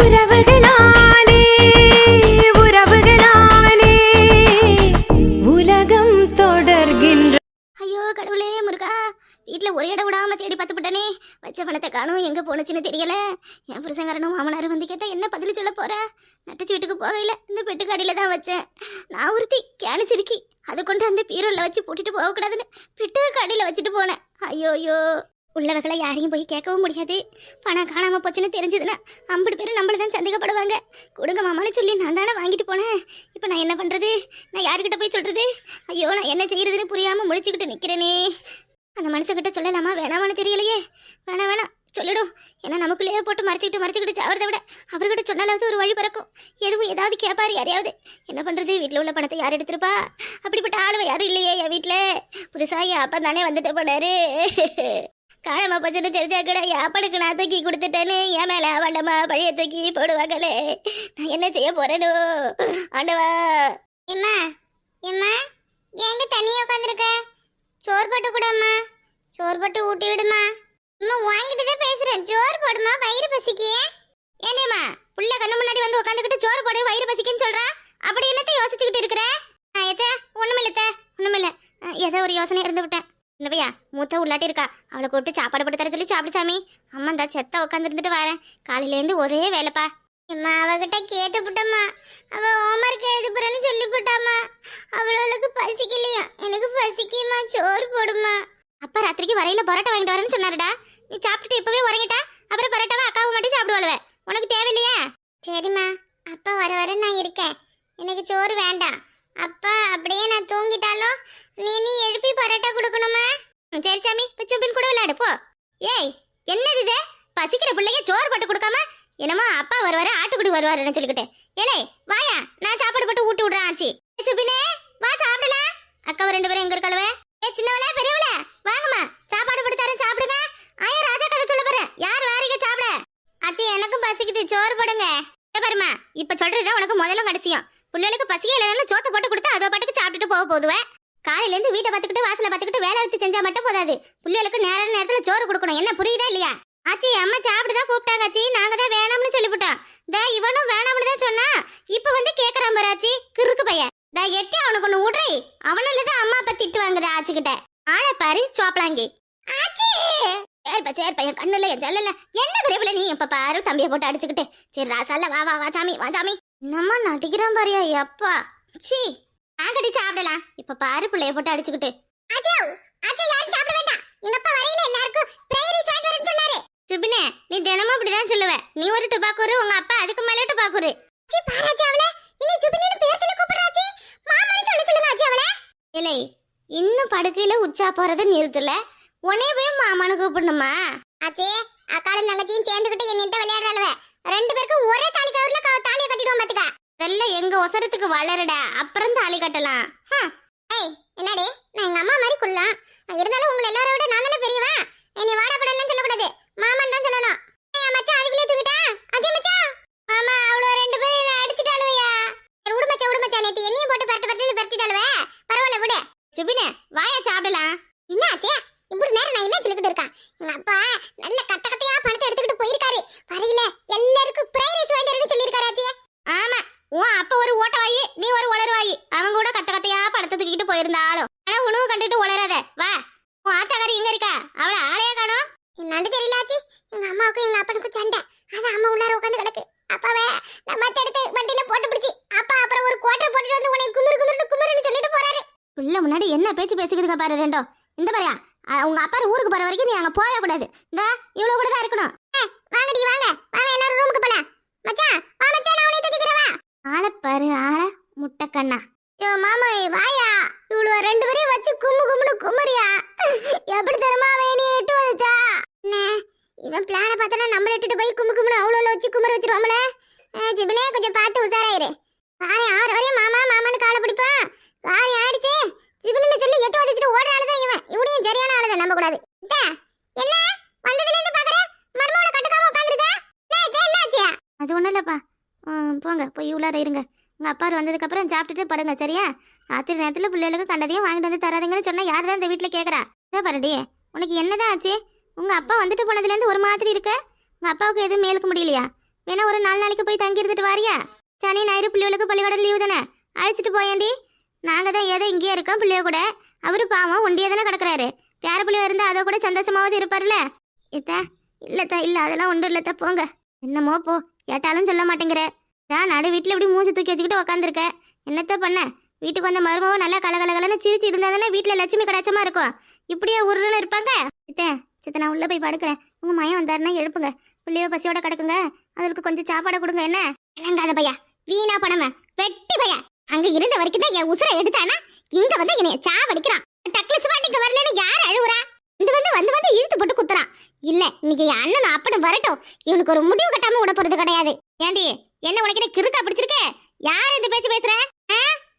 உறவுகளாலே உறவுகளாலே உலகம் தொடர்கின்ற. ஐயோ கடவுளே முருகா, வீட்டில் ஒரு இடம் விடாம தேடி பார்த்துப்பட்டனே. வச்ச பணத்தை காணும் எங்கே போனுச்சுன்னு தெரியல. என் புருஷங்காரனும் மாமனாரும் வந்து கேட்டால் என்ன பதில் சொல்ல போற? நட்டுச்சு வீட்டுக்கு போகல, இந்த பெட்டுக்காடியில் தான் வச்சேன். நான் ஒருத்தி கேணிச்சிருக்கி அதை கொண்டு அந்த பீரோவில் வச்சு போட்டுட்டு போகக்கூடாதுன்னு பெட்டுக்காடியில் வச்சுட்டு போனேன். ஐயோயோ, உள்ளவர்களை யாரையும் போய் கேட்கவும் முடியாது. பணம் காணாமல் போச்சுன்னு தெரிஞ்சதுன்னா 50 பேர் நம்மள தான் சந்தேகப்படுவாங்க. கொடுங்க மாமான்னு சொல்லி நான் தானே வாங்கிட்டு போனேன். இப்போ நான் என்ன பண்ணுறது? நான் யாருக்கிட்ட போய் சொல்கிறது? ஐயோ, நான் என்ன செய்யறதுன்னு புரியாமல் முழிச்சுக்கிட்டு நிற்கிறேனே. அந்த மனுஷங்கிட்ட சொல்லலாமா வேணாமான்னு தெரியலையே. வேணாம் சொல்லிடும். ஏன்னா நமக்குள்ளேயே போட்டு மறைச்சிக்கிட்டு சாவறதை விட அவர்கிட்ட சொன்னாலாவது ஒரு வழி பிறக்கும். எதுவும் ஏதாவது கேட்பாரு யாரையாவது. என்ன பண்ணுறது? வீட்டில் உள்ள பணத்தை யார் எடுத்துருப்பா? அப்படிப்பட்ட ஆளுவை யாரும் இல்லையே என் வீட்டில். புதுசாக என் அப்பா தானே வந்துட்டு போனாரு. காலமா பச்சனை தெரிஞ்சா கூட என் அப்பனுக்கு நான் தூக்கி கொடுத்துட்டேன்னு என் மேலே ஆண்டமா பழைய தூக்கி போடுவாங்களே. நான் என்ன செய்ய போறேனோ ஆண்டவா. எம்மா எம்மா, எங்க தனியா உட்காந்துருக்க? சோறு போட்டு கூடம்மா. சோறு போட்டு ஊட்டி விடுமா. அம்மா வாங்கிட்டு தான் பேசுறேன். சோறு போடுமா, வயிறு பசிக்கே. ஏனேம்மா புள்ள கண்ணு முன்னாடி வந்து உட்காந்துக்கிட்டு சோறு போடு வயிறு பசிக்குன்னு சொல்றா? அப்படி என்னத்தை யோசிச்சுக்கிட்டு இருக்கிற? ஒண்ணுமில்ல. ஏதோ ஒரு யோசனை இருந்து விட்டேன். இல்லையா, மூத்த உள்ளாட்டி இருக்கா, அவளை கூப்பிட்டு சாப்பாடு போட்டு தர சொல்லி சாப்பிடு சாமி. அம்மா இந்த செத்த உட்காந்து இருந்துட்டு வரேன். காலையிலேருந்து ஒரே வேலைப்பா. அம்மா அவகிட்ட கேட்டு விட்டம்மா. அவ ஹோம்ஒர்க் எழுதி போறேன்னு சொல்லி போட்டாமா. அவளுக்கு பசிக்கலையா? எனக்கு பசிக்குமா, சோறு போடுமா. அப்பா ராத்திரிக்கு வரையில பரோட்டா வாங்கிட்டு வரேன்னு சொன்னாருடா. நீ சாப்பிட்டுட்டு இப்பவே உறங்கிட்டா அப்புறம் பரோட்டாவை அக்காவை மட்டும் சாப்பிடுவாளுவ. உனக்கு தேவையில்லையா? சரிம்மா, அப்பா வர நான் இருக்கேன். எனக்கு சோறு வேண்டாம். அப்பா அப்படியே நான் தூங்கிட்டாலும் நீ எழுப்பி பரோட்டா கொடுக்கணுமா? சரி சாமி, பிச்சும்பின் கூட விளையாடு போ. ஏய், என்னது இது? பசிக்கிற பிள்ளைங்க சோறு போட்டு கொடுக்காம என்னமோ அப்பா வருவாரு ஆட்டுக்குடி வருவாருன்னு சொல்லிக்கிட்டேன். ஏலே வாயா, நான் சாப்பாடு போட்டு ஊட்டி விடுறேன். ஆச்சி சுப்பினே வா சாப்பிடலாம். அக்காவை 2 பேரும் எங்க இருக்களவே? ஏ சின்னவளே பெரியவளே வாங்கம்மா, சாப்பாடு போட்டு தரேன் சாப்பிடுங்க. ஆயா ராஜா கதை சொல்ல போறேன். யார் வாரீங்க சாப்பிட? ஆச்சி எனக்கும் பசிக்குது, சோறு போடுங்க. பாருமா, இப்ப சொல்றதுதான் உனக்கு முதலும் கடைசியும். பிள்ளைகளுக்கு பசியே இல்லைனாலும் சோத்தை போட்டு கொடுத்தா அதோ பாட்டுக்கு சாப்பிட்டுட்டு போகுவேன். காலையில இருந்து வீட்டை பார்த்துக்கிட்டு வாசலை பார்த்துக்கிட்டு வேலை எடுத்து செஞ்சா மட்டும் போதாது. பிள்ளைகளுக்கு நேரத்துல சோறு கொடுக்கணும். என்ன புரியுதா இல்லையா? ஆச்சி அம்மா சாப்பிட்டுதான் கூப்பிட்டாங்க ஆச்சி. நாங்க தான் வேணாம்னு சொல்லிவிட்டோம். இவனும் வேணாம்னு தான் சொன்னா. இப்ப வந்து கேக்குறான் பாரு ஆச்சி, கிறுக்கு பையன். எட்டி அவனுக்கு ஒண்ணு விடுறே. அவனாலதான் அம்மா அப்பா திட்டு வாங்குற ஆச்சி கிட்ட. ஆளை பாரு சோப்பலாங்கி. சரி பையன் கண்ணுல ஜல்லல. என்ன விரைவில் நீ எப்ப பாரு தம்பியை போட்டு அடிச்சுக்கிட்டு. சரி ராசால வா வா வா சாமி வா சாமி. நம்ம நடிக்கிறான் பாரியா எப்பா. சி நாங்கடி சாப்பிடலாம். இப்ப பாரு பிள்ளைய போட்டு அடிச்சுக்கிட்டு. சுபினே, நீ தினமும் இப்படிதான் சொல்லுவ. நீ ஒரு டுபாக்கூரு, உங்க அப்பா அதுக்கு மேல டுபாக்கூரு. இல்லை, இன்னும் படுக்கையில உச்சா போறத நிறுத்தல. உனே போய் மாமானு கூப்பிடணுமா? ஆச்சே அக்காலும் தங்கச்சியும் சேர்ந்துகிட்டு என்னிட்ட விளையாடுறாளுவ. 2 பேருக்கும் ஒரே தாலி கவர்ல தாலியை கட்டிடுவோம் பாத்துக்க. இதெல்லாம் எங்க ஒசரத்துக்கு வளரடா, அப்புறம் தாலி கட்டலாம். ஏய் என்னடே, நான் எங்க அம்மா மாதிரி குள்ளலாம். இருந்தாலும் உங்களை எல்லாரோட விட நான் தானே பெரியவா. என்னை வாடப்படலன்னு சொல்லக்கூடாது, மாமன் தான் சொல்லணும். மச்சான் அதுக்குள்ளே தூக்கிட்டா. அஜய் மச்சான் மாமா அவ்வளோ 2 பேரும் அடிச்சுட்டாளுவையா. விடு மச்சான் நேற்று என்னையும் போட்டு பரட்டிட்டாளுவே. பரவாயில்ல விடு. சுபினே வாயா சாப்பிடலாம். என்ன ஆச்சே இப்படி நேரம் நான் என்ன சொல்லிக்கிட்டு இருக்கேன்? எங்க அப்பா நல்ல கட்டையா பணத்தை எடுத்துக்கிட்டு போயிருக்காரு. வரையில எல்லாருக்கும் பிரைஸ் வேண்டியதுன்னு சொல்லியிருக்காரு ஆச்சே. ஆமா, உன் அப்பா ஒரு ஓட்டவாயி, நீ ஒரு உளறுவாயி. அவங்க கூட கட்டையா பணத்தை தூக்கிட்டு போயிருந்தாலும் ஆனா உணவு கண்டுட்டு உளராத. வா, உன் ஆத்தாக்காரி எங்க இருக்கா? அவளை ஆளையே காணோம். என்னன்னு தெரியல ஆச்சி. எங்க அம்மாவுக்கும் எங்க அப்பனுக்கும் சண்டை. அதான் அம்மா உள்ளார உட்காந்து கிடக்கு. அப்பாவே நம்ம எடுத்து வண்டியில போட்டு பிடிச்சி அப்பா அப்புறம் ஒரு கோட்டர் போட்டுட்டு வந்து உனக்கு குமுறுன்னு சொல்லிட்டு போறாரு. உள்ள முன்னாடி என்ன பேச்சு பேசிக்கிறதுங்க பாரு ரெண்டும். இந்த பாரியா, உங்க அப்பா ஊருக்கு போற வரைக்கும் நீ அங்க போக கூடாது. இந்த இவ்வளவு கூட தான் இருக்கணும். வாங்கடி வாங்க எல்லாரும் ரூமுக்கு போலாம். மச்சான் வா மச்சான், நான் உன்னை தூக்கிக்கிறவா. ஆளை பாரு ஆளை முட்டைக்கண்ணா. யோ மாமா வாயா, இவ்வளவு 2 பேரையும் வச்சு கும்முன்னு குமரியா. எப்படி தரமா வேணி எட்டு வந்துச்சா? இவன் பிளான பார்த்தா நம்மள இட்டுட்டு போய் கும்முன்னு அவ்வளோ வச்சு குமர வச்சிருவோம்ல. ஜிபினே கொஞ்சம் பார்த்து உசாராயிரு. காரியம் 6 வரையும் மாமான்னு காலை பிடிப்பான். காரியம் ஆயிடுச்சு ஜிபினு சொல்லி 8 வந்துச்சுட்டு ஓடுற ஆளுதான் இவன். இவனையும் சரியான ஆளுதான் நம்ப கூடாது. என்ன வந்ததுல இருந்து பாக்குற மர்மோட கட்டுக்காம உட்கார்ந்திருக்க? என்னாச்சு? அது ஒண்ணும் இல்லப்பா. போங்க போய் உள்ளார இருங்க. உங்க அப்பா வந்ததுக்கு அப்புறம் சாப்பிட்டுட்டு படுங்க சரியா? ராத்திரி நேரத்துல பிள்ளைகளுக்கு கண்டதையும் வாங்கிட்டு வந்து தராதீங்கன்னு சொன்னா யார் தான் இந்த வீட்டுல கேக்குறா? பாருடி, உனக்கு என்னதான் ஆச்சு? உங்க அப்பா வந்துட்டு போனதுல இருந்து ஒரு மாதிரி இருக்க. உங்க அப்பாவுக்கு எதுவும் மேலுக்கு முடியலையா? வேணா ஒரு 4 நாளைக்கு போய் தங்கி இருந்துட்டு வாரியா? சனி ஞாயிறு பிள்ளைகளுக்கு பள்ளிக்கூடம் லீவு தானே, அழைச்சிட்டு போயேண்டி. நாங்க தான் ஏதோ இங்கேயே இருக்கோம் பிள்ளைய கூட. அவரு பாவம் ஒண்டியே தானே கிடக்குறாரு. பேர பிள்ளைய இருந்தா அதோ கூட சந்தோஷமாவது இருப்பார்ல. ஏத்தா இல்லத்தா, இல்ல அதெல்லாம் ஒன்றும் இல்லத்தா, போங்க. என்னமோ போ, கேட்டாலும் சொல்ல மாட்டேங்கிற. நான் நடு வீட்டில் இப்படி மூஞ்சி தூக்கி வச்சுக்கிட்டு உக்காந்துருக்க. என்னத்த பண்ண? வீட்டுக்கு வந்த மருமவும் நல்லா கலகலகலன்னு சிரிச்சு இருந்தா தானே வீட்டில் லட்சுமி கடாச்சமா இருக்கும். இப்படியே உருன்னு இருப்பாங்க. சித்த நான் உள்ள போய் படுக்கிறேன். உங்க மயம் வந்தாருன்னா எழுப்புங்க. பிள்ளையோ பசியோட கிடக்குங்க, அதற்கு கொஞ்சம் சாப்பாடை கொடுங்க. என்ன இளங்காத பையா, வீணா பணம வெட்டி பையா. அங்க இருந்த வரைக்கும் தான் என் உசுரை எடுத்தானா, இங்க வந்து என்னைய சாவடிக்கிறான். டக்லஸ் வாண்டிக்கு வரலன்னு யார் அழுவுறா? வந்து இழுத்து போட்டு குத்துறான். இல்ல இன்னைக்கு என் அண்ணன் அப்பனும் வரட்டும், இவனுக்கு ஒரு முடிவு கட்டாம விட போறது கிடையாது. ஏண்டி என்ன உனக்கு என்ன கிறுக்கா பிடிச்சிருக்க? யார் இந்த பேச்சு பேசுற?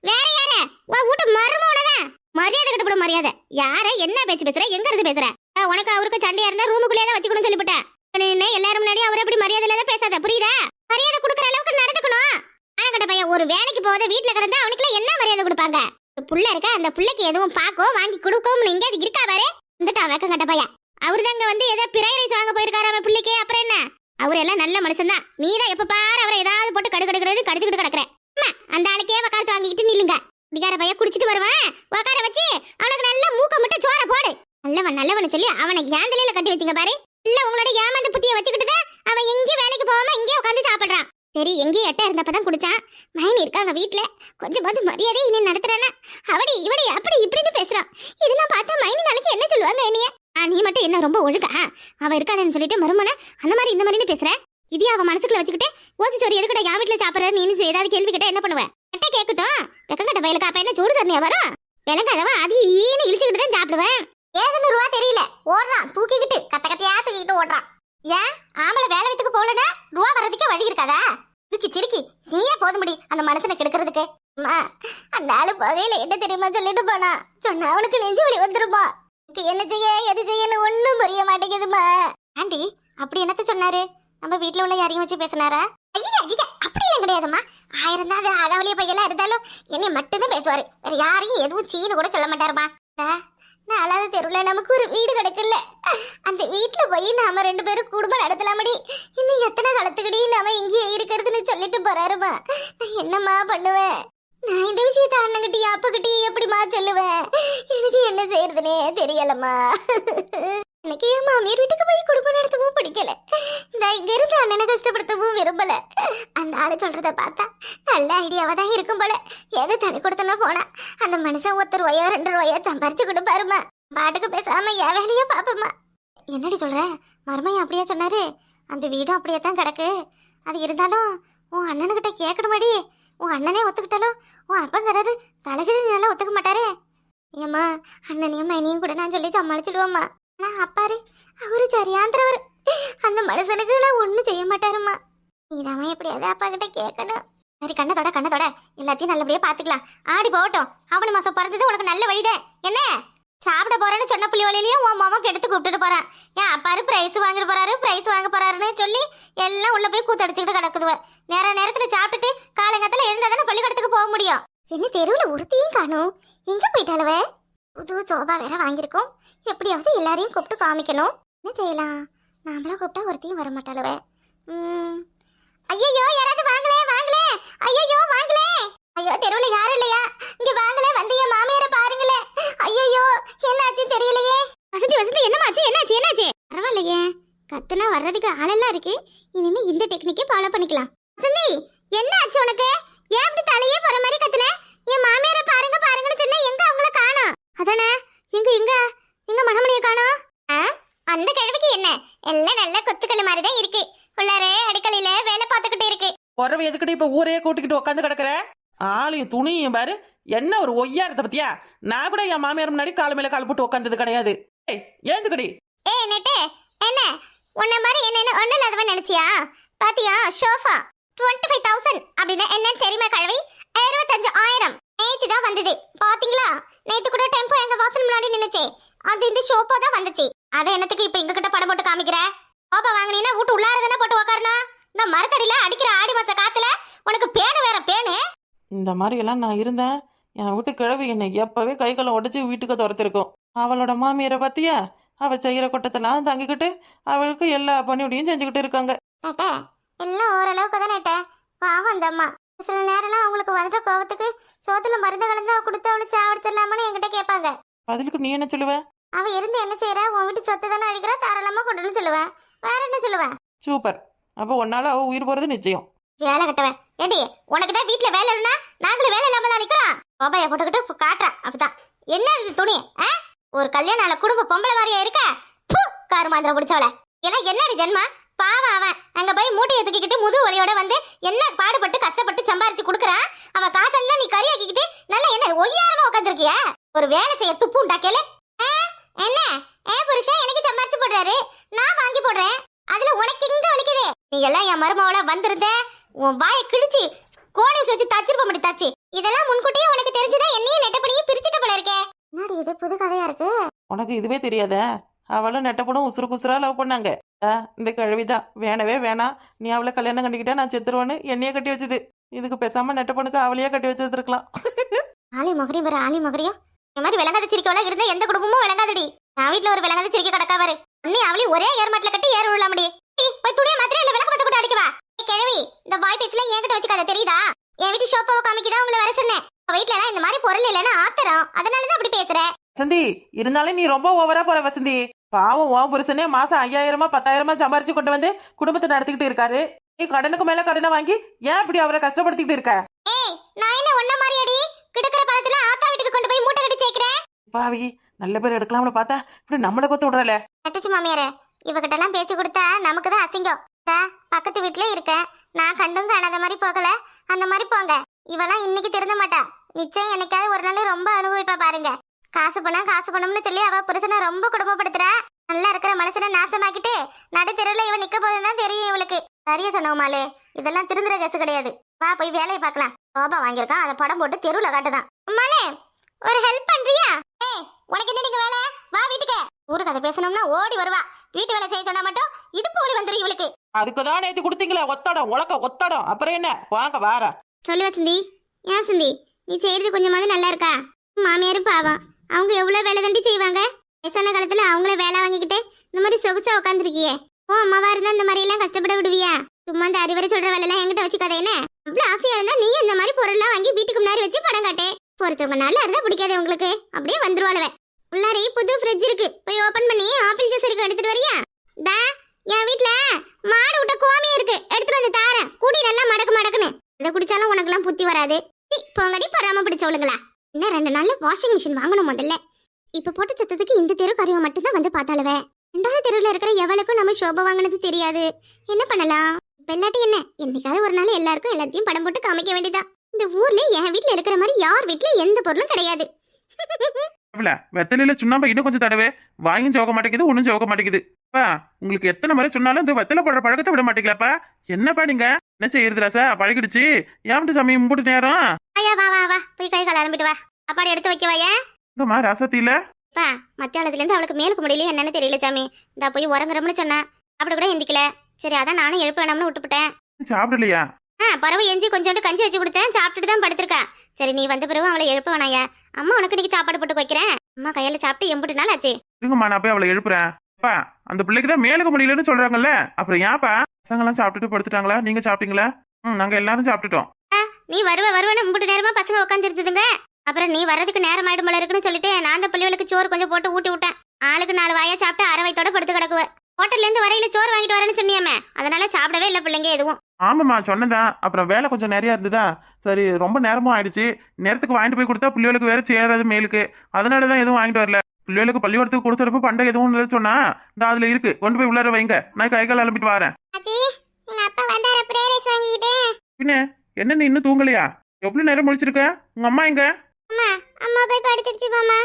வேற யார? உன் வீட்டு மருமவனதான். மரியாதை கட்டுப்பட மரியாதை. யார என்ன பேச்சு பேசுற? எங்க இருந்து பேசுற? உனக்கு அவருக்கு சண்டையா இருந்தா ரூமுக்குள்ளே தான் வச்சுக்கணும் சொல்லிவிட்டேன். எல்லாரும் முன்னாடி அவர் எப்படி மரியாதை இல்லாத பேசாத, புரியுதா? மரியாதை கொடுக்குற அளவுக்கு நடந்துக்கணும். ஆனா கட்ட பையன் ஒரு வேலைக்கு போகாத வீட்டுல கிடந்தா அவனுக்குள்ள என்ன மரியாதை கொடுப்பாங்க? ஒரு புள்ள இருக்க, அந்த புள்ளைக்கு எதுவும் பாக்கோ வாங்கி கொடுக்கவும் இங்க அது இருக்கா பாரு. வந்துட்டான் வேக்கம் கட்ட பையன். அவரு தாங்க வந்து ஏதோ பிறை ரைஸ் வாங்க போயிருக்காரு அவன் பிள்ளைக்கு. அப்புறம் என்ன, அவரு எல்லாம் நல்ல மனுஷன் தான். நீதான் எப்ப பாரு அவரை ஏதாவது போட்டு கடுக்கடுக்கிறது கடிச்சுக்கிட்டு கிடக்குற. அந்த ஆளுக்கே உக்காந்து வாங்கிக்கிட்டு நில்லுங்க. குடிக்கார பையன் குடிச்சிட்டு வருவான், உக்கார வச்சு அவனுக்கு நல்ல மூக்க மட்டும் சோற போடு. நல்லவன் சொல்லி அவனை ஏந்தலையில கட்டி வச்சுங்க பாரு. இல்ல உங்களோட ஏமாந்து புத்திய வச்சுக்கிட்டு அவன் எங்கேயும் வேலைக்கு போகாம இங்கே உட்காந்து சாப்பிடுறான். சரி எங்கேயும் எட்ட இருந்தப்பதான் குடிச்சான். மைனி இருக்காங்க வீட்டுல, கொஞ்சமாவது மரியாதை இனி நடத்துறானா? அவடி இவடி அப்படி இப்படின்னு பேசுறான். இதெல்லாம் பார்த்தா மைனி நாளைக்கு என்ன சொல்லுவாங்க என்னைய? நீ மட்டும் என்ன ரொம்ப ஒழுக்கா? அவ இருக்கானு சொல்லிட்டு மருமன அந்த மாதிரி இந்த மாதிரின்னு பேசுற. இதே அவ மனசுக்குள்ள வச்சுக்கிட்டு ஓசிச்சோரி எதுக்கிட்ட என் வீட்டுல சாப்பிடுற நீ ஏதாவது கேள்வி கேட்டா என்ன பண்ணுவேன்? எட்ட கேட்கட்டும். வெக்கங்கட்ட பயலுக்கு அப்ப என்ன சூடு சரணியா வரும்? விளங்காதவன் அது ஈன்னு இழிச்சுக்கிட்டு தான் சாப்பிடுவேன். ஏதுன்னு ரூபா தெரியல, ஓடுறான் தூக்கிக்கிட்டு கத்த கத்தையா தூக்கிட்டு ஓடுறான். ஏன் ஆம்பளை வேலை வீட்டுக்கு போகலன்னா ரூபா வர்றதுக்கே வழி இருக்காதா? தூக்கி சிரிக்கி நீயே போதும்படி அந்த மனசனை கெடுக்கிறதுக்கு. அந்த ஆளு போகையில என்ன தெரியுமா சொல்லிட்டு போனா, சொன்னா அவனுக்கு நெஞ்சு வலி வந்துருமா. என்ன செய்ய எது செய்யன்னு ஒண்ணும் புரிய மாட்டேங்குதுமா. ஆண்டி அப்படி என்னத்த சொன்னாரு? நம்ம வீட்டுல உள்ள யாரையும் வச்சு பேசினாரா? ஐயா அப்படி எல்லாம் கிடையாதுமா. 1000 தான் அது அகவலிய பையெல்லாம் இருந்தாலும் என்னை மட்டும்தான் பேசுவாரு. வேற யாரையும் எதுவும் சீனு கூட சொல்ல மாட்டாருமா. நாலாவது தெருவில் நமக்கு ஒரு வீடு கிடைக்கல. அந்த வீட்டுல போய் நாம 2 பேரும் குடும்பம் நடத்தலாமடி. இன்னும் எத்தனை காலத்துக்கடி நாம இங்கேயே இருக்கிறதுன்னு சொல்லிட்டு போறாருமா. நான் என்னம்மா பண்ணுவேன்? நான் இந்த விஷயத்த அண்ணங்கிட்டி அப்பகிட்டி எப்படிமா சொல்லுவேன்? எனக்கு என்ன செய்யறதுனே தெரியலம்மா. எனக்கு என் மாமியார் வீட்டுக்கு போய் குடும்பம் நடத்தவும் பிடிக்கல. நான் இங்க இருந்து அண்ணனை கஷ்டப்படுத்தவும் விரும்பல. அந்த ஆளு சொல்றத பார்த்தா நல்ல ஐடியாவா தான் இருக்கும் போல. ஏதோ தனி கொடுத்தனா போனா அந்த மனுஷன் 1 ரூபாயோ 2 ரூபாயோ சம்பாரிச்சு கொடுப்பாருமா. பாட்டுக்கு பேசாம என் வேலையை பாப்பமா. என்னடி சொல்ற? மருமையா அப்படியே சொன்னாரு? அந்த வீடும் அப்படியே தான் கிடக்கு. அது இருந்தாலும் உன் அண்ணனுக்கிட்ட கேட்கணுமாடி. உன் அண்ணனே ஒத்துக்கிட்டாலும் உன் அப்பங்கிறாரு தலைகிழி நல்லா ஒத்துக்க மாட்டாரு. ஏம்மா அண்ணனையும் மைனியும் கூட நான் சொல்லி சமாளிச்சிடுவோம்மா. ஆனா அப்பாரு அவரு சரியாந்திரவர். அந்த மனுஷனுக்கு நான் ஒண்ணும் செய்ய மாட்டாருமா. நீதாம எப்படியாவது அப்பா கிட்ட கேட்கணும். சரி கண்ணத்தோட எல்லாத்தையும் நல்லபடியா பாத்துக்கலாம். ஆடி போகட்டும். அவனு மாசம் பிறந்தது உனக்கு நல்ல வழிதான். என்ன சாப்பிட போறேன்னு சொன்ன புள்ளிவலையிலயும் உன் மாமாக்கு எடுத்து கூப்பிட்டுட்டு போறான். ஏன் அப்பாரு பிரைஸ் வாங்க போறாருன்னு சொல்லி எல்லாம் உள்ள போய் கூத்தடிச்சுக்கிட்டு கிடக்குதுவ. நேரத்துல சாப்பிட்டுட்டு காலங்கத்துல இருந்தாதானே பள்ளிக்கூடத்துக்கு போக முடியும். என்ன தெருவுல ஒருத்தையும் காணும், எங்க போயிட்டாலவ? புது சோபா வேற வாங்கியிருக்கோம். எப்படியாவது எல்லாரையும் கூப்பிட்டு காமிக்கணும். என்ன செய்யலாம்? நாமளா கூப்பிட்டா ஒருத்தையும் வர மாட்டாளவ. ஐயோ யாராவது வாங்களே. ஐயோ தெருவுல யாரும் இல்லையா? இங்க வாங்களே, வந்து என் மாமியார பாருங்களே. ஐயோ என்னாச்சுன்னு தெரியலையே. வசந்தி என்னாச்சு? பரவாயில்லையே, கத்துனா வர்றதுக்கு ஆளெல்லாம் இருக்கு. இனிமே இந்த டெக்னிக்கே ஃபாலோ பண்ணிக்கலாம். வசந்தி என்ன ஆச்சு உனக்கு? ஏன் அப்படி தலையே போற மாதிரி கத்துன? என் மாமியார பாருங்கன்னு சொன்னா எங்க அவங்கள காணோம்? அதானே எங்க மணமணிய காணோம்? அந்த கிழவிக்கு என்ன எல்லாம் நல்ல கொத்துக்கல் மாதிரிதான் இருக்கு. உள்ளாரே அடிக்கலையில வேலை பார்த்துக்கிட்டு இருக்கு. குறவை எதுக்கிட்ட இப்ப ஊரே கூட்டிக்கிட்டு உட்காந்து கிடக்குற? ஆளையும் துணியும் பாரு, என்ன ஒரு ஒய்யாரத்தை பத்தியா? நான் கூட என் மாமியார் முன்னாடி கால் மேல கால் போட்டு உட்காந்தது கிடையாது. ஏந்துக்கடி. நெட்டே என்ன உன்ன மாதிரி என்ன ஒண்ணு இல்லாதவன் நினைச்சியா? பாத்தியா சோஃபா 25,000 அப்படின்னா என்னன்னு தெரியுமா கழுவி? 65,000 நேத்து தான் வந்தது. பாத்தீங்களா? நேத்து கூட டெம்போ எங்க வாசல் முன்னாடி நின்னுச்சே, அது இந்த சோஃபா தான் வந்துச்சு. அத என்னத்துக்கு இப்ப எங்க கிட்ட படம் போட்டு காமிக்கிற? சோஃபா வாங்கினீங்கன்னா வீட்டு உள்ளாரதானே போட்டு உட்காரணும். இந்த மரத்தடியில அடிக்கிற ஆடி மாச காத்துல உனக்கு பேனு வேற பேனு. இந்த மாதிரி எல்லாம் நான் இருந்தேன், என் வீட்டு கிழவி என்னை எப்பவே கைகளை உடச்சி வீட்டுக்கு துரத்திருக்கும். அவளோட மாமியாரை பத்தியா? அவ செய்யற கொட்டத்தெல்லாம் தங்கிக்கிட்டு அவளுக்கு எல்லா பணியோடையும் செஞ்சுக்கிட்டு இருக்காங்க. எல்லாம் இந்த அம்மா. சில நேரம்லாம் அவங்களுக்கு வந்துட்ட கோவத்துக்கு சோத்துல மருந்து கலந்து கொடுத்து அவளை சாவடிச்சிடலாமான்னு என்கிட்ட கேட்பாங்க. பதிலுக்கு நீ என்ன சொல்லுவ? அவ இருந்து என்ன செய்யறா? உன் வீட்டு சொத்து தானே அழிக்கிறா, தாராளமா கொண்டுன்னு சொல்லுவேன். வேற என்ன சொல்லுவேன்? சூப்பர். அப்போ உன்னால அவ உயிர் போறது நிச்சயம். வேலை கட்டவன் ஏடி, உனக்கு தான் வீட்டுல வேலை இல்லைன்னா நாங்களும் வேலை இல்லாம தான் நிக்கிறோம். கோபைய போட்டுக்கிட்டு காட்டுறா அப்படிதான். என்ன இது துணி? ஒரு கல்யாண நாள குடும்ப பொம்பளை மாதிரியா இருக்க? காரு மாந்திரம் பிடிச்சவள எல்லாம் என்னடி ஜென்மா? பாவம் அவன் அங்க போய் மூட்டையை தூக்கிக்கிட்டு முது வலியோட வந்து என்ன பாடுபட்டு கஷ்டப்பட்டு சம்பாரிச்சு கொடுக்குறான். அவன் காசெல்லாம் நீ கறியாக்கிக்கிட்டு நல்லா என்ன ஒய்யாரமா உட்காந்துருக்கிய? ஒரு வேலை செய்ய துப்பு உண்டாக்கல. என்ன புருஷன் எனக்கு சம்பாரிச்சு போடுறாரு, நான் வாங்கி போடுறேன். அதுல உனக்கு எங்க வலிக்குது? நீ எல்லாம் என் மருமவள வந்திருந்த உன் வாயை கிழிச்சு கோலிஸ் வச்சு தச்சிருப்ப முடி தாச்சு. இதெல்லாம் முன்கூட்டியே உனக்கு தெரிஞ்சுதான் என்னையும் நெட்டப்படியும் பிரிச்சுட்டு போல இருக்கே. என்னடி இது புது கதையா இருக்கு? உனக்கு இதுவே தெரியாத? அவளும் நெட்டப்படும் உசுறு குசுரா லவ் பண்ணாங்க. இந்த கழுவிதான் வேணவே வேணாம், நீ அவளை கல்யாணம் கண்டிக்கிட்டா நான் செத்துருவேன்னு என்னையே கட்டி வச்சது. இதுக்கு பேசாம நெட்டப்பனுக்கு அவளையே கட்டி வச்சது இருக்கலாம். ஆலி மகரியம் பாரு, ஆலி மகரியம். இந்த மாதிரி விளங்காத சிரிக்கவெல்லாம் இருந்தா எந்த குடும்பமும் விளங்காதடி. நான் வீட்டுல ஒரு விளங்காத சிரிக்க கிடக்காவாரு. அண்ணி அவளையும் ஒரே ஏர்மாட்டில கட்டி ஏற விடலாமடி. போய் துணியை மாத்திரம் இல்ல விளக்கு மத்த கூட அடிக்கவா. கிழவி, இந்த பாய் பேச்சுல என்கிட்ட வச்சுக்காத தெரியுதா? என் வீட்டு ஷோப்பாவை காமிக்கதான் உங்களை வர சொன்னேன். வீட்டுல எல்லாம் இந்த மாதிரி பொருள் இல்லைன்னா ஆத்திரம், அதனாலதான் அப்படி பேசுற. வசந்தி, இருந்தாலும் நீ ரொம்ப ஓவரா போற வசந்தி. பாவம் உன் புருஷனே மாசம் 5000 10,000 சம்பாரிச்சு கொண்டு வந்து குடும்பத்தை நடத்திக்கிட்டு இருக்காரு. நீ கடனுக்கு மேல கடனை வாங்கி ஏன் இப்படி அவரை கஷ்டப்படுத்திக்கிட்டு இருக்க? ஏய், நான் என்ன ஒண்ண மாதிரியாடி கிடக்குற பழத்துல ஆத்தா வீட்டுக்கு கொண்டு போய் மூட்டை கட்டி சேர்க்கிறேன்? பாவி, நல்ல பேர் எடுக்கலாம்னு பார்த்தா இப்படி நம்மள கொத்து விடுறல. நட்டுச்சு மாமியாரே, இவகிட்ட எல்லாம் பேசி கொடுத்தா நமக்கு தான் அசிங்கம். பக்கத்து வீட்டுல இருக்கேன், நான் கண்டும் காணாத மாதிரி போகல, அந்த மாதிரி போங்க. இவெல்லாம் இன்னைக்கு திருந்த மாட்டா. நிச்சயம் என்னைக்காவது ஒரு நாள் ரொம்ப அனுபவிப்பா பாருங்க. காசு பணம்னு சொல்லி அவ புருஷனை ரொம்ப குடும்பப்படுத்துறா. நல்லா இருக்கிற மனுஷனை நாசமாக்கிட்டு நடு தெருவுல இவன் நிக்க போதுதான் தெரியும் இவளுக்கு. சரியா சொன்னோமாலே, இதெல்லாம் திருந்துற கேசு கிடையாது. வா போய் வேலையை பார்க்கலாம். கோபா வாங்கியிருக்கான், அதை படம் போட்டு தெருவுல காட்டுதான். அம்மாலே, ஒரு ஹெல்ப் பண்றியா? ஏய், உனக்கு என்ன நீங்க வேலை? வா வீட்டுக்கு. ஊருக்கு அதை பேசணும்னா ஓடி வருவா. வீட்டு வேலை செய்ய சொன்னா மட்டும் இடுப்பு ஓடி வந்துடும் இவளுக்கு. அதுக்குதான் நேத்து கொடுத்தீங்களே ஒத்தடம் உலக்க ஒத்தடம், அப்புறம் என்ன? வாங்க வாரா. சொல்லு வசந்தி. ஏன் சிந்தி, நீ செய்யறது கொஞ்சமாவது நல்லா இருக்கா? மாமியாரும் பாவம், அவங்க எவ்வளவு வேலை தண்டி செய்வாங்க. வயசான காலத்துல அவங்கள வேலை வாங்கிக்கிட்டு இந்த மாதிரி சொகுசா உட்காந்துருக்கியே. ஓ அம்மாவா இருந்தா இந்த மாதிரி எல்லாம் கஷ்டப்பட விடுவியா? சும்மா அந்த அறிவுரை சொல்ற வேலை எல்லாம் என்கிட்ட வச்சுக்காத. என்ன அவ்வளவு ஆசையா இருந்தா நீ இந்த மாதிரி பொருள் எல்லாம் வாங்கி வீட்டுக்கு முன்னாடி வச்சு படம் காட்டே. பொறுத்தவங்க நல்லா இருந்தா பிடிக்காது உங்களுக்கு, அப்படியே வந்துருவாளவ. உள்ளாரி புது ஃப்ரிட்ஜ் இருக்கு, போய் ஓபன் பண்ணி ஆப்பிள் ஜூஸ் இருக்கு, எடுத்துட்டு வரியா? தா, என் வீட்டுல மாடு விட்ட கோமியம் இருக்கு, எடுத்துட்டு வந்து தாரேன். கூடி நல்லா மடக்குன்னு இதை குடிச்சாலும் உனக்கு எல்லாம் புத்தி வராது. போங்கடி பராம பிடிச்சவளுங்களா. இன்னும் 2 நாள்ல வாஷிங் மிஷின் வாங்கணும் முதல்ல. இப்ப போட்ட சத்தத்துக்கு இந்த தெரு கருவ மட்டும்தான் வந்து பார்த்தாலுவே. 2வது தெருவுல இருக்கிற எவளுக்கும் நம்ம ஷோபா வாங்கினது தெரியாது. என்ன பண்ணலாம்? இப்ப இல்லாட்டி என்ன, என்னைக்காவது ஒரு நாள் எல்லாருக்கும் எல்லாத்தையும் படம் போட்டு காமிக்க வேண்டியதா. இந்த ஊர்ல என் வீட்டுல இருக்கிற மாதிரி யார் வீட்டுல எந்த பொருளும் கிடையாது. வெத்தலையில சுண்ணாம்பு இன்னும் கொஞ்சம் தடவை, வாயும் சோக மாட்டேங்குது, ஒன்னும் சோக மாட்டேங்குது. உங்களுக்கு எத்தனை முறை சொன்னாலும் இந்த வெத்தலை போடுற பழக்கத்தை விட மாட்டீங்களாப்பா. என்னப்பா நீங்க என்ன செய்யறதுல சார்? பழகிடுச்சு. ஏன்ட்டு சாமி மும்பிட்டு நேரம். ஐயா வா வா வா, போய் கை கால் அலம்பிட்டு வா. அப்பாடி எடுத்து வைக்கவாயா? இங்கம்மா ராசத்தில மத்தியானத்துல இருந்து அவளுக்கு மேலுக்கு முடியல என்னன்னு தெரியல சாமி. இந்த போய் உறங்குறோம்னு சொன்னா அப்படி கூட எந்திக்கல. சரி அதான் நானும் எழுப்ப வேணாம்னு விட்டுவிட்டேன். சாப்பிடலையா? பறவை எஞ்சி கொஞ்சோண்டு கஞ்சி வச்சு கொடுத்தேன், சாப்பிட்டுட்டு தான் படுத்திருக்கா. சரி நீ வந்த பிறகு அவளை எழுப்ப வேணாயா. அம்மா உனக்கு இன்னைக்கு சாப்பாடு போட்டு வைக்கிறேன். அம்மா கையில சாப்பிட்டு எம்பிட்டு நாள் ஆச்சு. இருங்கம்மா, நான் போய் அவளை எழுப்புறேன். அப்பா, அந்த பிள்ளைக்கு தான் மேலுக்கு முடியலன்னு சொல்றாங்கல்ல, அப்புறம் ஏன்ப்பா? பசங்க எல்லாம் சாப்பிட்டுட்டு படுத்துட்டாங்களா? நீங்க சாப்பிட்டீங்களா? நாங்க எல்லாரும் சாப்பிட்டுட்டோம். நீ வருவேன்னு மும்பிட்டு நேரமா பசங்க உட்காந்து இருந்ததுங்க. அப்புறம் நீ வர்றதுக்கு நேரம் ஆயிடும் போல இருக்குன்னு சொல்லிட்டு நான் அந்த பிள்ளைகளுக்கு சோறு கொஞ்சம் போட்டு ஊட்டி விட்டேன். ஆளுக்கு 4 வாயா சாப்பிட்டு அரை வயித்தோட படுத்து கிடக்குவ. ஹோட்டல்ல இருந்து வரையில சோறு வாங்கிட்டு வரேன்னு சொன்னியாமே, அதனால சாப்பிடவே இல்லை பிள்ளைங்க எதுவும். ஆமாம்மா சொன்னதான். அப்புறம் வேலை கொஞ்சம் நிறைய இருந்ததா, சரி ரொம்ப நேரமும் ஆயிடுச்சு. நேரத்துக்கு வாங்கிட்டு போய் கொடுத்தா பிள்ளைகளுக்கு வேற சேராது மேலுக்கு, அதனாலதான் எதுவும் வாங்கிட்டு வரல. பிள்ளைகளுக்கு பள்ளிக்கூடத்துக்கு கொடுத்துறப்ப பண்டை எதுவும் சொன்னா இந்த அதுல இருக்கு, கொண்டு போய் உள்ளார வைங்க, நான் கை கால் அலம்பிட்டு வரேன். பின்ன என்ன நீ இன்னும் தூங்கலையா? எவ்வளவு நேரம் முடிச்சிருக்க? உங்க அம்மா எங்க? அம்மா போய் படுத்துருச்சு மாமா.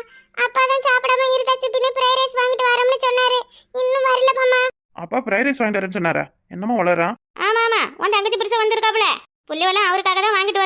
அப்பா தான் சாப்பிடாம இருக்காச்சு, பின்ன ஃப்ரைட் ரைஸ் வாங்கிட்டு வரேன்னு சொன்னாரு, இன்னும் வரல மாமா. அப்பா ஃப்ரைட் ரைஸ் வாங்கிட்டு வரேன்னு சொன்னாரா? என்னமா வளரா? ஆமா உன் தங்கச்சி புருஷன் வந்திருக்காப்ல, புள்ளிவெல்லாம் அவருக்காக தான் வாங்கிட்டு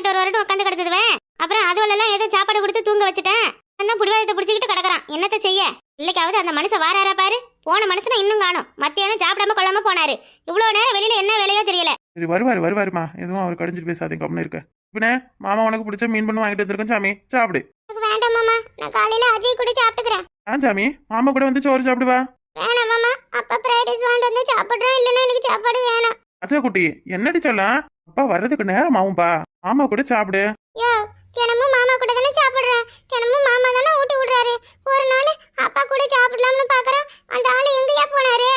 வருவாருன்னு உட்காந்து கிடக்குதுவேன். அப்புறம் அதுவெல்லாம் ஏதோ சாப்பாடு கொடுத்து தூங்க வச்சுட்டேன். அந்த புடிவாதத்தை பிடிச்சிக்கிட்டு கிடக்குறான். என்னத்த செய்ய? பிள்ளைக்காவது அந்த மனுஷன் வாராரா பாரு. போன மனுஷனை இன்னும் காணும். மத்தியானம் சாப்பிடாம கொள்ளாம போனாரு. இவ்வளவு நேரம் வெளியில என்ன வேலையோ தெரியல. சரி வருவாருமா, எதுவும் அவர் கடிஞ்சிட்டு பேசாதீங்க, கம்முன்னு இருக்க. பின்ன மாமா உனக்கு பிடிச்ச மீன் பண்ணு வாங்கிட்டு வந்திருக்கேன் சாமி, சாப்பிடு. வேண்டாம் மாமா, நான் காலையில அஜய் கூட சாப்பிட்டுக்கிறேன். சாமி, மாமா கூட வந்து சோறு சாப்பிடுவா. வேணாம் மாமா, அப்பா ஃப்ரைட் ரைஸ் வாங்கிட்டு வந்து சாப்பிடுறேன், இல்லன்னா எனக்கு சாப்பாடு வேணாம். அச்சா குட்டி, என்னடி சொல்லலாம்? அப்பா வர்றதுக்கு நேரம் ஆகும்பா. மாமா கூட சாப்பிடு. யோ தினமும் மாமா கூட தானே சாப்பிடுறேன், தினமும் மாமா தானே ஊட்டி விடுறாரு. ஒரு நாள் அப்பா கூட சாப்பிடலாம்னு பாக்குறேன், அந்த ஆளு எங்கேயா போனாரு?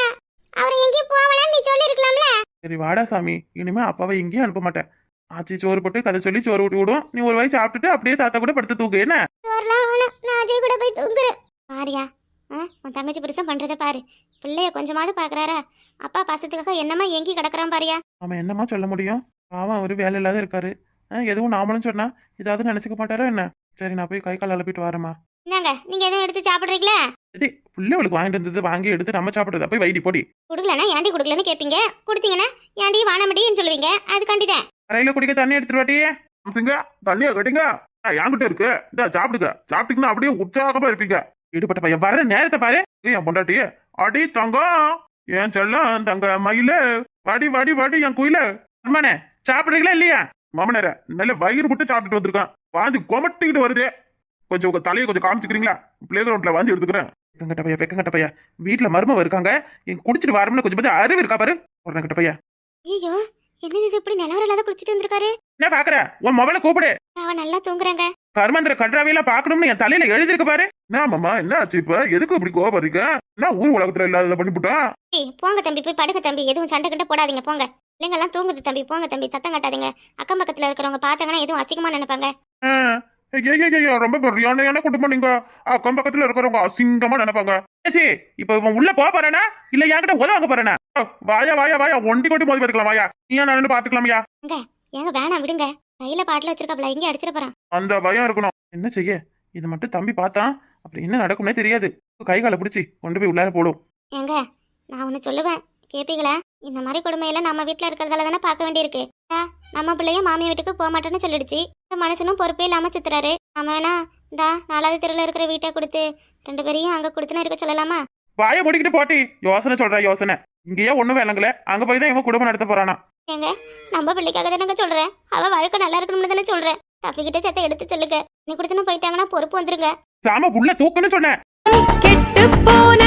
அவர் எங்கேயும் போவலான்னு நீ சொல்லி இருக்கலாம்ல. சரி வாடா சாமி, இனிமே அப்பாவை எங்கேயும் அனுப்ப மாட்டேன். ஆச்சி சோறு போட்டு கதை சொல்லி சோறு ஊட்டி விடும். நீ ஒரு வாய் சாப்பிட்டுட்டு அப்படியே தாத்தா கூட படுத்து தூக்கு என்ன? சோறுலாம் வேணாம், நான் அஜய் கூட போய் தூங்குறேன். பாரியா, உன் தங்கச்சி பெருசா பண்றத பாரு. பிள்ளைய கொஞ்சமாவது பாக்குறாரா? அப்பா பாசத்துக்காக என்னமா எங்கி கிடக்குறான் பாரியா. அவன் என்னமா சொல்ல முடியும்? பாவம் அவரு வேலை இல்லாத இருக்காரு. எதுவும் நாமளும் சொன்னா ஏதாவது நினைச்சுக்க மாட்டாரா என்ன? சரி நான் போய் கை கால் அலப்பிட்டு வரேம்மா. இந்தாங்க, நீங்க எதுவும் எடுத்து சாப்பிடுறீங்களா? சரி பிள்ளைகளுக்கு வாங்கிட்டு இருந்தது வாங்கி எடுத்து நம்ம சாப்பிடுறதா போய் வைடி போடி. குடுக்கலன்னா ஏன்டி குடுக்கலன்னு கேப்பீங்க, கொடுத்தீங்கன்னா ஏன்டி வானமடின்னு சொல்லுவீங்க. அதுக்காண்டிதான். கரையில குடிக்க தண்ணி எடுத்துட்டு வாட்டியே. சிங்க தண்ணியா கட்டிங்க என்கிட்ட இருக்கு. இந்த சாப்பிடுங்க, சாப்பிட்டீங்கன்னா அப்படியே உற்சாகமா இருப்பீங்க. ஈடுபட்ட பையன் வர நேரத்தை பாரு. என் பொண்டாட்டி அடி தங்கம், என் செல்லம் தங்க மயில, வாடி வாடி வாடி என் குயில. அம்மானே சாப்பிடுறீங்களா இல்லையா? மாமனார நல்ல வயிறு விட்டு சாப்பிட்டுட்டு வந்திருக்கான். வாந்தி கொமட்டிக்கிட்டு வருது. கொஞ்சம் உங்க தலையை கொஞ்சம் காமிச்சுக்கிறீங்களா? பிளே கிரவுண்ட்ல வாந்தி எடுத்துக்கிறேன். வெக்கங்கட்ட பையா, வெக்கங்கட்ட பையா. வீட்டுல மருமவ இருக்காங்க, எங்க குடிச்சிட்டு வரமுன்னு கொஞ்சம் பத்தி அறிவு இருக்கா பாரு. உடனே பையா. ஐயோ, என்னது இது இப்படி நிலவரம் இல்லாத குடிச்சிட்டு வந்திருக்காரு? என்ன பாக்குற? உன் மொபைல கூப்பிடு. அவன் நல்லா தூங்குறாங்க. கர்மாந்திர கன்றாவியெல்லாம் பாக்கணும்னு என் தலையில எழுதிருக்கு பாரு. என்ன மாமா என்ன ஆச்சு இப்ப? எதுக்கு இப்படி கோபப்படுறீங்க? என்ன ஊர் உலகத்துல இல்லாததை பண்ணிவிட்டான்? ஏய் போங்க தம்பி, போய் படுக்க தம்பி. எதுவும் சண்டை கிட்ட போடாதீங்க, போங்க. பிள்ளைங்க எல்லாம் தூங்குது தம்பி, போங்க தம்பி. சத்தம் கட்டாதீங்க. அக்கம் பக்கத்துல இருக்கிறவங்க பார்த்தாங்கன்னா எதுவும் அசிங்கமா நினைப்பாங்க. ரொம்ப பெரியான குடும்பம் நீங்க. அக்கம் பக்கத்துல இருக்கிறவங்க அசிங்கமா நினைப்பாங்க. இப்ப இவன் உள்ள போக போறானா இல்ல என்கிட்ட உதவாங்க போறானா? வாயா வாயா வாயா, ஒண்டி கொண்டி மோதி பாத்துக்கலாம். வாயா நீ நான் பாத்துக்கலாமையா? ஏங்க வேணாம் விடுங்க. கையில பாட்டில வச்சிருக்காப்ல, எங்க அடிச்சிட போறான். அந்த பயம் இருக்கணும். என்ன செய்ய, இது மட்டும் தம்பி பார்த்தான் அப்படி என்ன நடக்கும்னே தெரியாது. கை காலை பிடிச்சி கொண்டு போய் உள்ளார போடும். ஏங்க நான் ஒண்ணு சொல்லுவேன், கேப்பீங்களா? இந்த மாதிரி கொடுமையெல்லாம் நம்ம வீட்டுல இருக்கிறதால தானே பார்க்க வேண்டியிருக்கு. நம்ம பிள்ளையும் மாமியா வீட்டுக்கு போக மாட்டேன்னு சொல்லிடுச்சு. இந்த மனுஷனும் பொறுப்பே இல்லாம சுத்துறாரு. நம்ம வேணா இந்தா 4வது தெருவில் இருக்கிற வீட்டை கொடுத்து 2 பேரையும் அங்க கொடுத்துன்னு இருக்க சொல்லலாமா? வாயை முடிக்கிட்டு போட்டி யோசனை சொல்ற யோசனை. இங்கேயே ஒண்ணும் வேலைங்களே, அங்க போய் தான் இவன் குடும்பம் நடத்த போறானா? ஏங்க நம்ம பிள்ளைக்காக தானங்க சொல்றேன். அவ வாழ்க்கை நல்லா இருக்கணும்னு தானே சொல்றேன். தப்பிக்கிட்ட சத்த எடுத்து சொல்லுங்க. நீ கொடுத்துன்னு போயிட்டாங்கன்னா பொறுப்பு வந்துருங்க. சாம புள்ள தூக்குன்னு சொன்னேன். கெட்டு போன